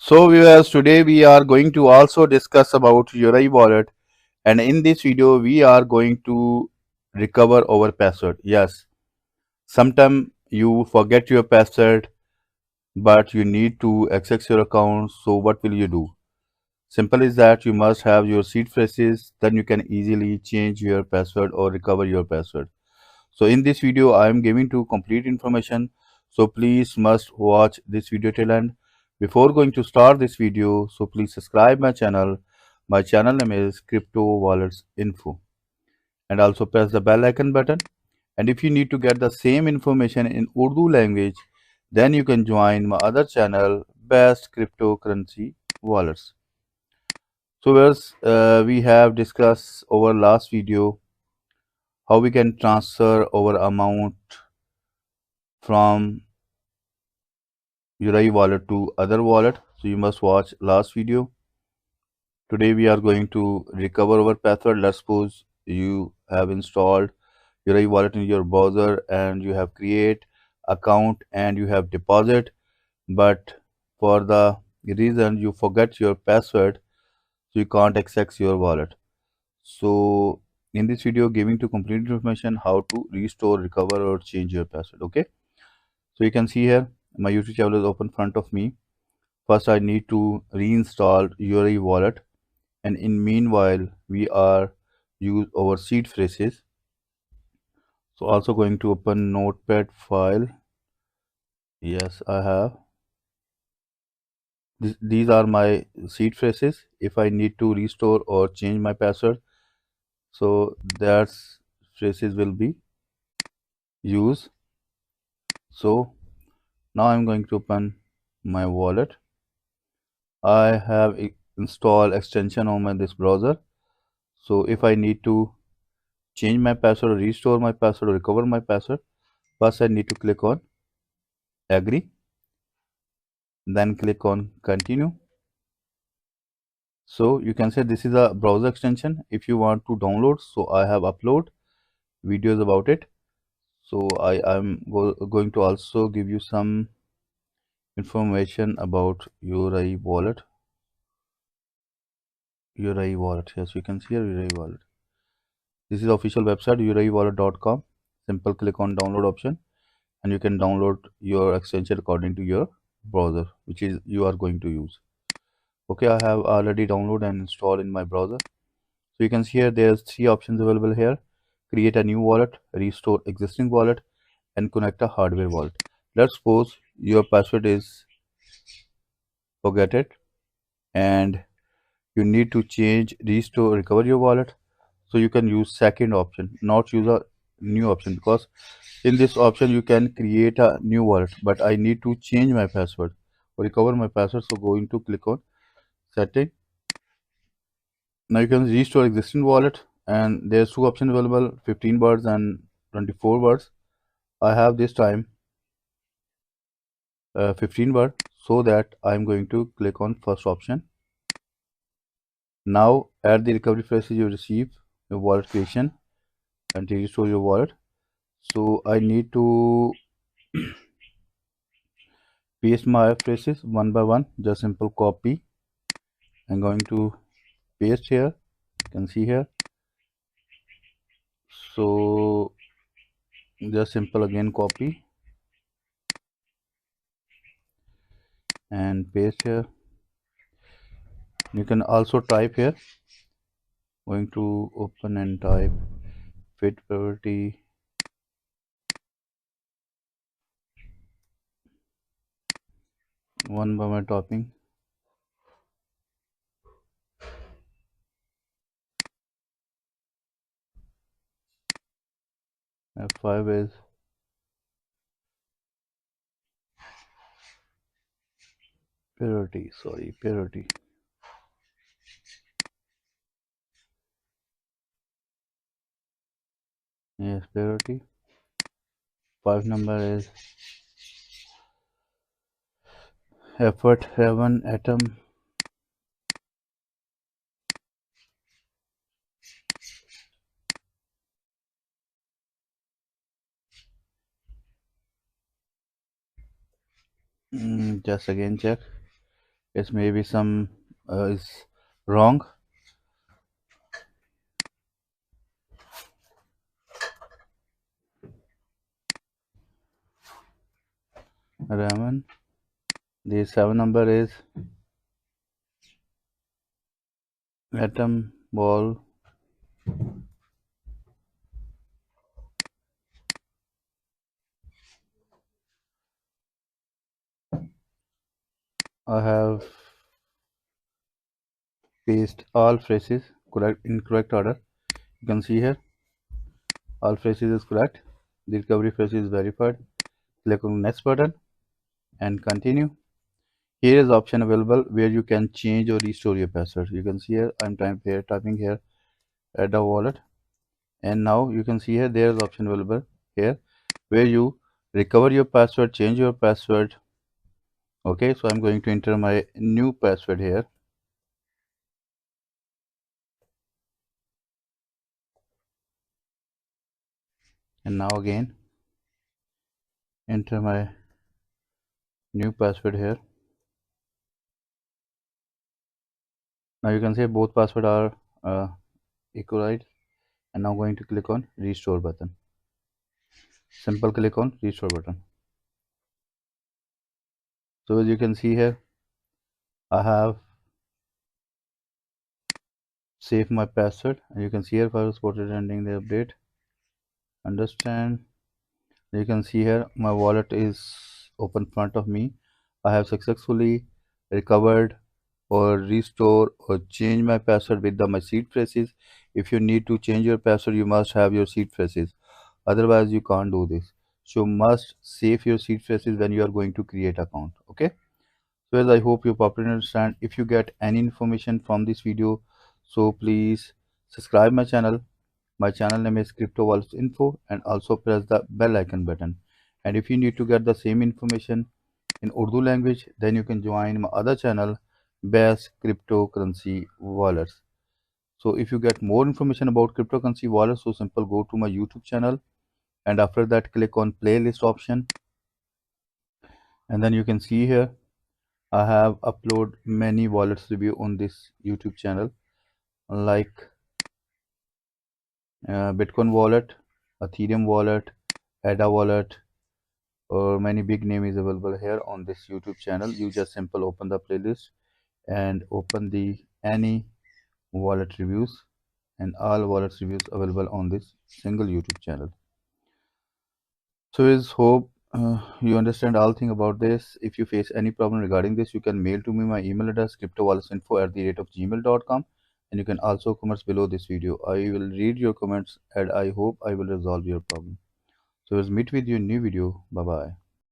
So viewers, today we are going to also discuss about Yoroi Wallet, and in this video we are going to recover our password. Yes, sometimes you forget your password but you need to access your account. So what will you do? Simple is that you must have your seed phrases, then you can easily change your password or recover your password. So in this video I am giving to complete information, so please must watch this video till end. Before going to start this video, so please subscribe my channel. My channel name is Crypto Wallets Info, and also press the bell icon button. And if you need to get the same information in Urdu language, then you can join my other channel, Best Cryptocurrency Wallets. So we have discussed over last video how we can transfer our amount from Yoroi wallet to other wallet. So you must watch last video. Today we are going to recover our password. Let's suppose you have installed Yoroi wallet in your browser and you have create account and you have deposit, but for the reason you forget your password, so you can't access your wallet. So in this video giving to complete information how to restore, recover or change your password. Okay, so you can see here my YouTube channel is open in front of me. First, I need to reinstall Yoroi wallet, and in meanwhile, we are use our seed phrases. So also going to open Notepad file. Yes, I have. These are my seed phrases. If I need to restore or change my password, so that phrases will be used. So now I'm going to open my wallet. I have installed extension on this browser. So if I need to change my password, restore my password, or recover my password, first I need to click on agree, then click on continue. So you can say this is a browser extension. If you want to download, so I have upload videos about it. So I am going to also give you some information about Yoroi wallet. Yoroi wallet. Yes, you can see here Yoroi wallet. This is official website yoroiwallet.com. Simple click on download option and you can download your extension according to your browser which is you are going to use. Okay, I have already downloaded and installed in my browser. So you can see here there's three options available here: create a new wallet, restore existing wallet, and connect a hardware wallet. Let's suppose your password is forget it and you need to change, restore, recover your wallet. So you can use second option, not use a new option, because in this option you can create a new wallet, but I need to change my password or recover my password. So going to click on setting. Now you can restore existing wallet and there's two options available, 15 words and 24 words. I have this time 15 word, so that I'm going to click on first option. Now add the recovery phrases you receive your wallet creation and to restore your wallet. So I need to paste my phrases one by one, just simple copy. I'm going to paste here, you can see here. So just simple again copy and paste here. You can also type here, going to open and type fit priority one by my topping. F5 is priority, sorry, priority. Yes, priority. 5 number is effort heaven atom. Just again check. Yes, maybe some is wrong. Raman. The 7 number is atom ball. I have paste all phrases correct in correct order. You can see here all phrases is correct. The recovery phrase is verified. Click on next button and continue. Here is option available where you can change or restore your password. You can see here I'm typing here add a wallet, and now you can see here there is option available here where you recover your password, change your password. Okay, so I'm going to enter my new password here, and now again enter my new password here. Now you can see both password are equalized, and now going to click on restore button. Simple click on restore button. So as you can see here I have saved my password, and you can see here file supported ending the update. Understand. You can see here my wallet is open in front of me. I have successfully recovered or restore or change my password with my seed phrases. If you need to change your password, you must have your seed phrases. Otherwise, you can't do this. So must save your seed phrases when you are going to create account. Okay. So as I hope you properly understand. If you get any information from this video, so please subscribe my channel. My channel name is Crypto Wallets Info, and also press the bell icon button. And if you need to get the same information in Urdu language, then you can join my other channel, Best Cryptocurrency Wallets. So if you get more information about cryptocurrency wallets, so simple, go to my YouTube channel, and after that click on playlist option, and then you can see here I have upload many wallets review on this YouTube channel, like Bitcoin wallet, Ethereum wallet, ADA wallet, or many big name is available here on this YouTube channel. You just simple open the playlist and open the any wallet reviews, and all wallet reviews available on this single YouTube channel. So is hope you understand all thing about this. If you face any problem regarding this, you can mail to me my email address cryptowalletsinfo@gmail.com, and you can also comment below this video. I will read your comments and I hope I will resolve your problem. So let's meet with you in new video. Bye bye.